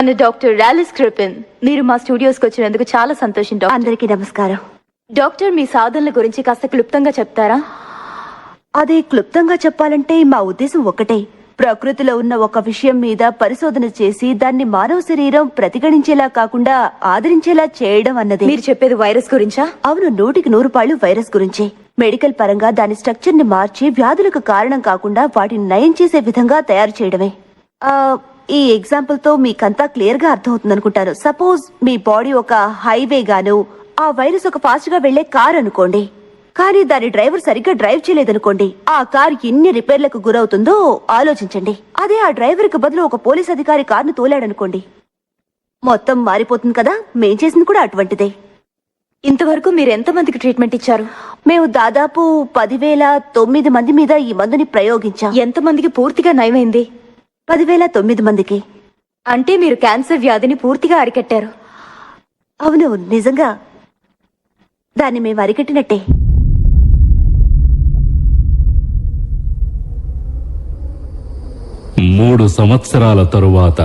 నేను డాక్టర్ రాలిస్ క్రిపిన్. మీరు మా స్టూడియోస్కి వచ్చినందుకు చాలా సంతోషం డాక్టర్. అందరికీ నమస్కారం. డాక్టర్, మీ సాధనల గురించి కాస్త క్లుప్తంగా చెప్తారా? అదే క్లుప్తంగా చెప్పాలంటే మా ఉద్దేశం ఒకటే, ప్రకృతిలో ఉన్న ఒక విషయం మీద పరిశోధన చేసి దాన్ని మానవ శరీరం ప్రతిగణించేలా కాకుండా ఆదరించేలా చేయడం అన్నది. మీరు చెప్పేది వైరస్ గురించా? అవును, 100% వైరస్ గురించే. మెడికల్ పరంగా దాని స్ట్రక్చర్ ని మార్చి వ్యాధులకు కారణం కాకుండా వాటిని నయం చేసే విధంగా తయారు చేయడమే. ఈ ఎగ్జాంపుల్ తో మీకంతా క్లియర్ గా అర్థమవుతుంది అనుకుంటాను. సపోజ్ మీ బాడీ ఒక హైవే గాను, ఆ వైరస్ ఒక ఫాస్ట్ గా వెళ్లే కార్ అనుకోండి. కానీ దాని డ్రైవర్ సరిగ్గా డ్రైవ్ చేయలేదనుకోండి, ఆ కార్ ఎన్ని రిపేర్లకు గురవుతుందో ఆలోచించండి. అదే ఆ డ్రైవర్ కి బదులు ఒక పోలీస్ అధికారి కార్ను తోలాడనుకోండి, మొత్తం మారిపోతుంది కదా. మేం చేసింది కూడా అటువంటిదే. ఇంతవరకు మీరు ఎంతమందికి ట్రీట్మెంట్ ఇచ్చారు? మేము దాదాపు 10,009 మంది మీద ఈ మందుని ప్రయోగించాం. ఎంతమందికి పూర్తిగా నయమైంది? 10,009 మందికి. అంటే మీరు క్యాన్సర్ వ్యాధిని పూర్తిగా అరికట్టారు. అవును, నిజంగా దాన్ని మేము అరికట్టినట్టే. మూడు సంవత్సరాల తరువాత